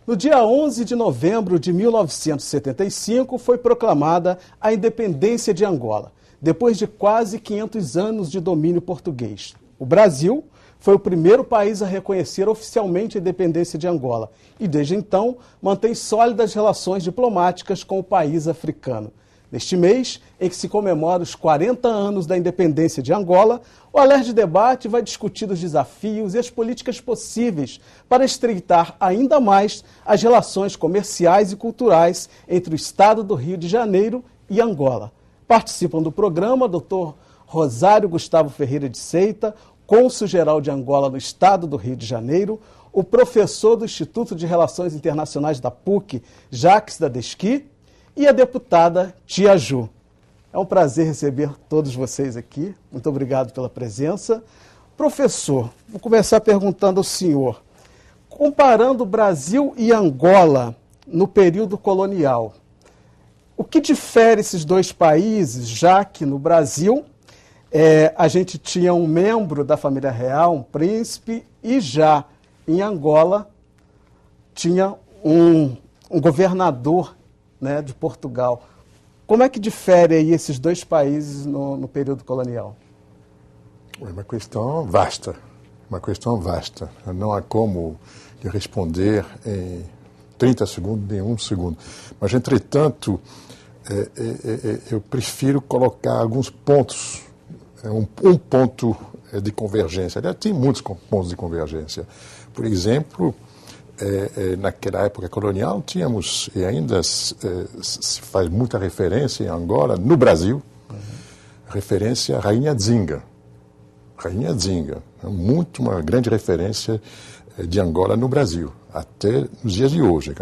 No dia 11 de novembro de 1975, foi proclamada a independência de Angola, depois de quase 500 anos de domínio português. O Brasil foi o primeiro país a reconhecer oficialmente a independência de Angola e, desde então, mantém sólidas relações diplomáticas com o país africano. Neste mês, em que se comemora os 40 anos da independência de Angola, o Alerj Debate vai discutir os desafios e as políticas possíveis para estreitar ainda mais as relações comerciais e culturais entre o estado do Rio de Janeiro e Angola. Participam do programa Dr. Rosário Gustavo Ferreira de Seita, cônsul-geral de Angola no estado do Rio de Janeiro, o professor do Instituto de Relações Internacionais da PUC, Jacques Dadeschi, e a deputada Tia Ju. É um prazer receber todos vocês aqui. Muito obrigado pela presença. Professor, vou começar perguntando ao senhor. Comparando o Brasil e Angola no período colonial, o que difere esses dois países, já que no Brasil a gente tinha um membro da família real, um príncipe, e já em Angola tinha um governador, né, de Portugal. Como é que difere aí esses dois países no período colonial? É uma questão vasta, Não há como lhe responder em 30 segundos, nem um segundo. Mas, entretanto, eu prefiro colocar alguns pontos, um ponto de convergência. Aliás, tem muitos pontos de convergência. Por exemplo, naquela época colonial, tínhamos, e ainda se faz muita referência em Angola, no Brasil, referência à Rainha Dzinga. Uma grande referência de Angola no Brasil, até nos dias de hoje.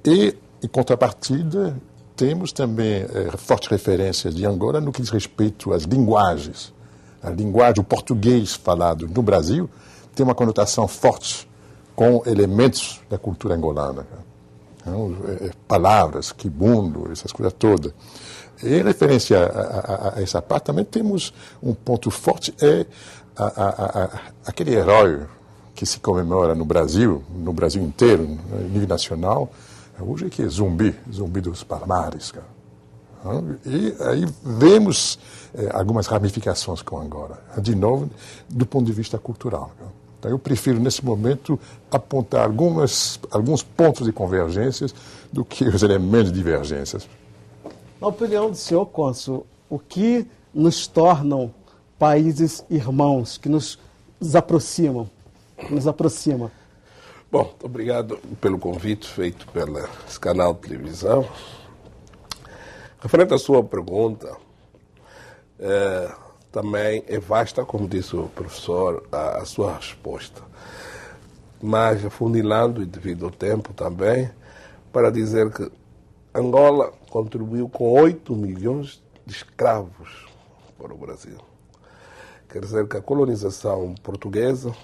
E, em contrapartida, temos também forte referência de Angola no que diz respeito às linguagens. A linguagem, o português falado no Brasil, tem uma conotação forte com elementos da cultura angolana. Palavras, quibundo, essas coisas todas. E em referência a essa parte, também temos um ponto forte, aquele herói que se comemora no Brasil inteiro, no nível nacional, hoje que é Zumbi dos Palmares. E aí vemos algumas ramificações com Angola, de novo, do ponto de vista cultural. Então, eu prefiro, nesse momento, apontar alguns pontos de convergências do que os elementos de divergências. Na opinião do senhor, cônsul, o que nos tornam países irmãos, que nos aproxima? Bom, muito obrigado pelo convite feito pelo canal de televisão. Referente à sua pergunta, também é vasta, como disse o professor, a sua resposta. Mas afunilando, e devido ao tempo também, para dizer que Angola contribuiu com 8 milhões de escravos para o Brasil. Quer dizer que a colonização portuguesa,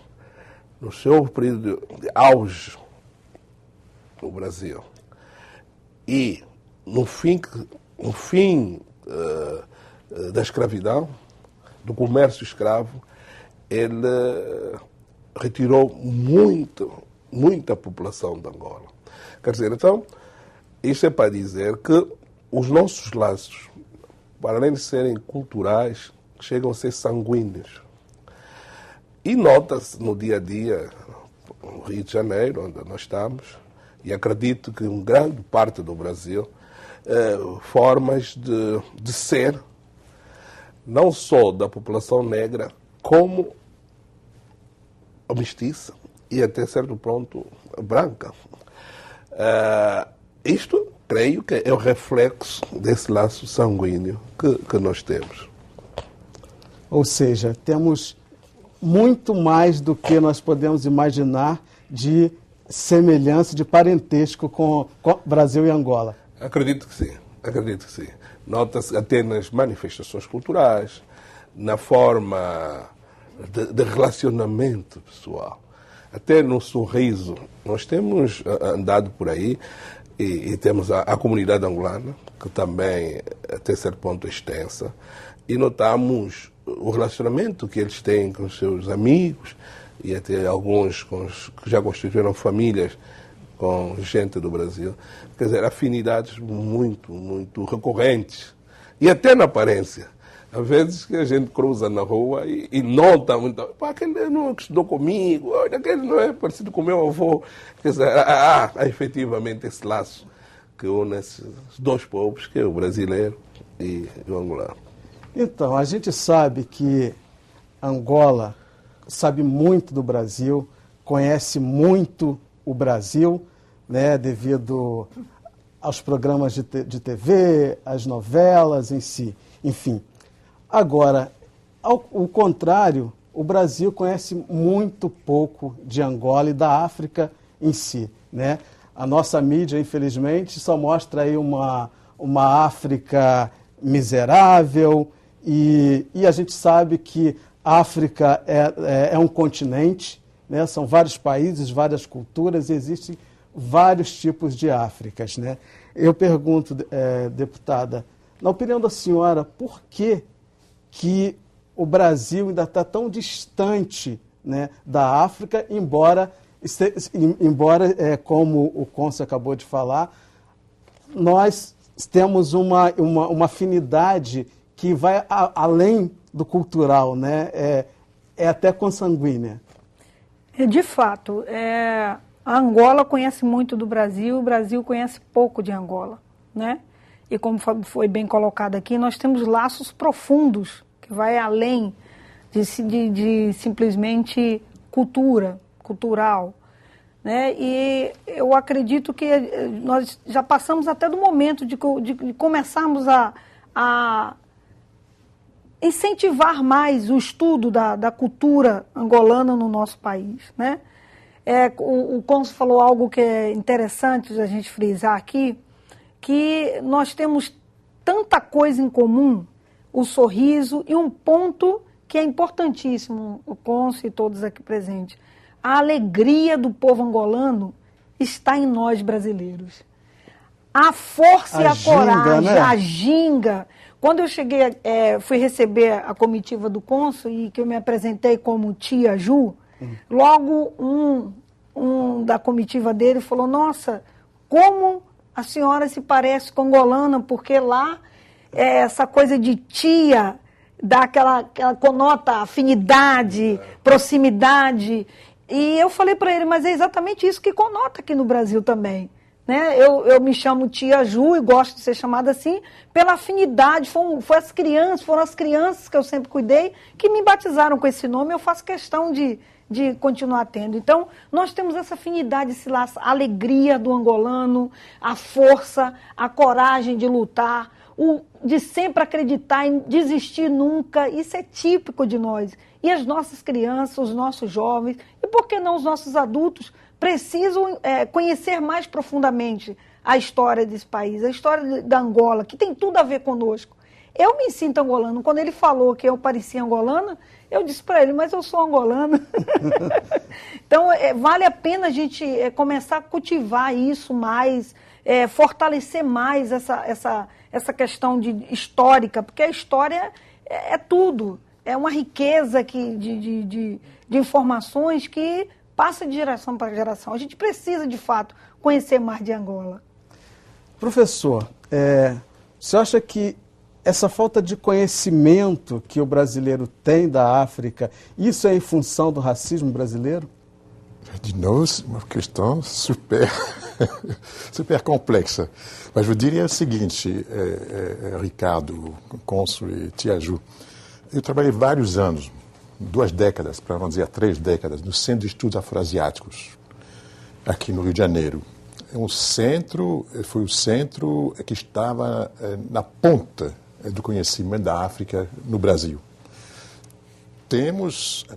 no seu período de auge no Brasil, e no fim da escravidão, do comércio escravo, ele retirou muita população de Angola. Quer dizer, então, isto é para dizer que os nossos laços, para além de serem culturais, chegam a ser sanguíneos. E nota-se no dia a dia, no Rio de Janeiro, onde nós estamos, e acredito que em grande parte do Brasil, formas de ser, não só da população negra, como a mestiça e até certo ponto branca. Isto, creio que é o reflexo desse laço sanguíneo que nós temos. Ou seja, temos muito mais do que nós podemos imaginar de semelhança, de parentesco com Brasil e Angola. Acredito que sim. Nota-se até nas manifestações culturais, na forma de relacionamento pessoal, até no sorriso. Nós temos andado por aí e temos a comunidade angolana, que também até certo ponto é extensa, e notamos o relacionamento que eles têm com os seus amigos e até alguns que já constituíram famílias com gente do Brasil. Quer dizer, afinidades muito, muito recorrentes. E até na aparência. Às vezes que a gente cruza na rua e nota muito. Pá, aquele não estudou comigo, olha, aquele não é parecido com o meu avô. Quer dizer, há efetivamente esse laço que une esses dois povos, que é o brasileiro e o angolano. Então, a gente sabe que Angola sabe muito do Brasil, conhece muito o Brasil, né, devido aos programas de TV, às novelas em si, enfim. Agora, ao contrário, o Brasil conhece muito pouco de Angola e da África em si, né? A nossa mídia, infelizmente, só mostra aí uma África miserável e a gente sabe que a África é um continente, né? São vários países, várias culturas e existem vários tipos de Áfricas, né? Eu pergunto, deputada, na opinião da senhora, por que o Brasil ainda está tão distante, né, da África, embora como o cônsul acabou de falar, nós temos uma afinidade que vai além do cultural, né? É até consanguínea. De fato, a Angola conhece muito do Brasil, o Brasil conhece pouco de Angola, né? E como foi bem colocado aqui, nós temos laços profundos, que vai além de simplesmente cultural, né? E eu acredito que nós já passamos até do momento de começarmos a incentivar mais o estudo da cultura angolana no nosso país, né? O cônsul falou algo que é interessante a gente frisar aqui, que nós temos tanta coisa em comum, o sorriso, e um ponto que é importantíssimo, o cônsul e todos aqui presentes. A alegria do povo angolano está em nós brasileiros. A força e a coragem, né? A ginga. Quando eu cheguei, fui receber a comitiva do cônsul e que eu me apresentei como tia Ju, logo um da comitiva dele falou, nossa, como a senhora se parece com angolana, porque lá essa coisa de tia dá aquela conota afinidade, proximidade. E eu falei para ele, mas é exatamente isso que conota aqui no Brasil também. Né? Eu me chamo tia Ju e gosto de ser chamada assim pela afinidade. Foram as crianças que eu sempre cuidei que me batizaram com esse nome. Eu faço questão de continuar tendo. Então, nós temos essa afinidade, esse laço, a alegria do angolano, a força, a coragem de lutar, de sempre acreditar em desistir nunca. Isso é típico de nós. E as nossas crianças, os nossos jovens, e por que não os nossos adultos, precisam conhecer mais profundamente a história desse país, a história da Angola, que tem tudo a ver conosco. Eu me sinto angolano. Quando ele falou que eu parecia angolana, eu disse para ele, mas eu sou angolana. Então, vale a pena a gente começar a cultivar isso mais, fortalecer mais essa questão histórica, porque a história é tudo. É uma riqueza de informações que passa de geração para geração. A gente precisa, de fato, conhecer mais de Angola. Professor, você acha que essa falta de conhecimento que o brasileiro tem da África, isso é em função do racismo brasileiro? De novo, uma questão super complexa. Mas eu diria o seguinte, Ricardo, cônsul e tia Ju, eu trabalhei vários anos, 2 décadas, para não dizer 3 décadas, no Centro de Estudos Afroasiáticos, aqui no Rio de Janeiro. Foi o centro que estava na ponta do conhecimento da África no Brasil.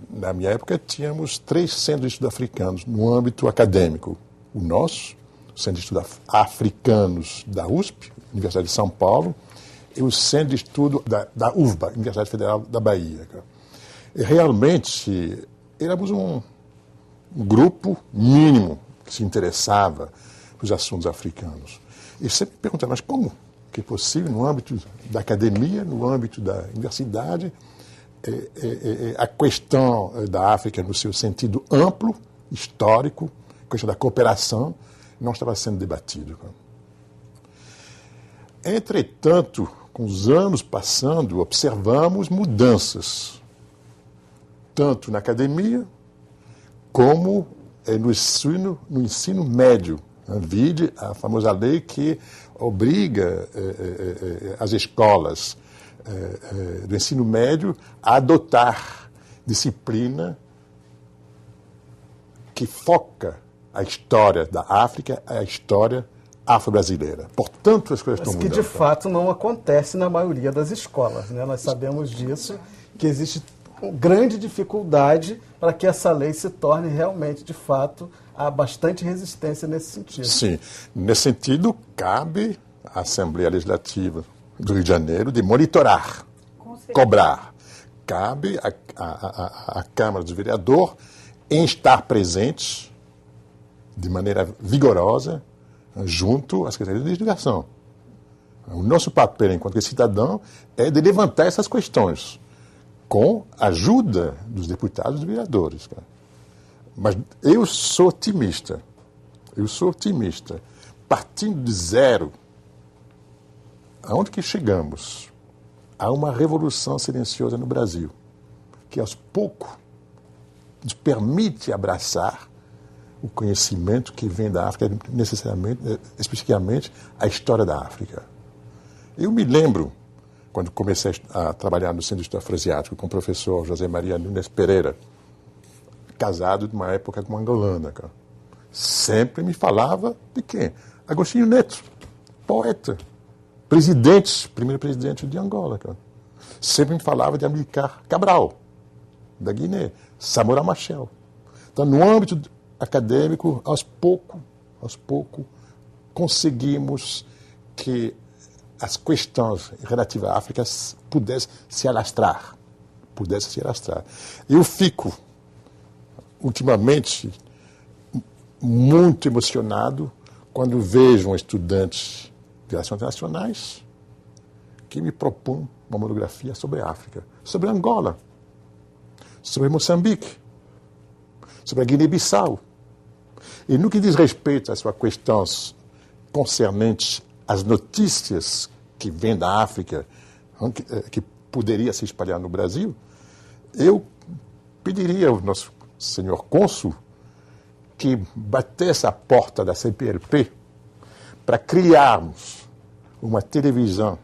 Na minha época, tínhamos 3 centros de estudos africanos no âmbito acadêmico. O nosso, o Centro de Estudos Africanos da USP, Universidade de São Paulo, e o Centro de Estudo da UFBA, Universidade Federal da Bahia. E realmente, éramos um grupo mínimo que se interessava pelos assuntos africanos. E sempre me perguntava, mas como que é possível, no âmbito da academia, no âmbito da universidade, a questão da África no seu sentido amplo, histórico, a questão da cooperação, não estava sendo debatido. Entretanto, com os anos passando, observamos mudanças, tanto na academia como no ensino médio. Vide a famosa lei que obriga as escolas do ensino médio a adotar disciplina que foca a história da África, a história afro-brasileira. Portanto, as coisas estão mudando. Mas que, de fato, não acontece na maioria das escolas, né? Nós sabemos disso, que existe grande dificuldade para que essa lei se torne realmente, de fato, há bastante resistência nesse sentido. Sim. Nesse sentido, cabe à Assembleia Legislativa do Rio de Janeiro de monitorar, cobrar. Cabe à Câmara dos Vereadores em estar presente de maneira vigorosa junto às Secretarias de Legislação. O nosso papel enquanto cidadão é de levantar essas questões com a ajuda dos deputados e dos vereadores. Cara. Mas eu sou otimista. Partindo de zero, aonde que chegamos? Há uma revolução silenciosa no Brasil, que aos poucos nos permite abraçar o conhecimento que vem da África, especificamente a história da África. Eu me lembro, quando comecei a trabalhar no Centro de Estudo Afroasiático com o professor José Maria Nunes Pereira, casado de uma época com uma angolana, cara. Sempre me falava de quem? Agostinho Neto, poeta, primeiro presidente de Angola, cara. Sempre me falava de Amilcar Cabral, da Guiné, Samora Machel. Então, no âmbito acadêmico, aos poucos, conseguimos que as questões relativas à África pudessem se alastrar. Eu fico, ultimamente, muito emocionado quando vejo um estudante de Relações Internacionais que me propõe uma monografia sobre a África, sobre Angola, sobre Moçambique, sobre a Guiné-Bissau. E no que diz respeito às suas questões concernentes às notícias que vêm da África, que poderia se espalhar no Brasil, eu pediria ao nosso senhor cônsul que batesse a porta da CPLP para criarmos uma televisão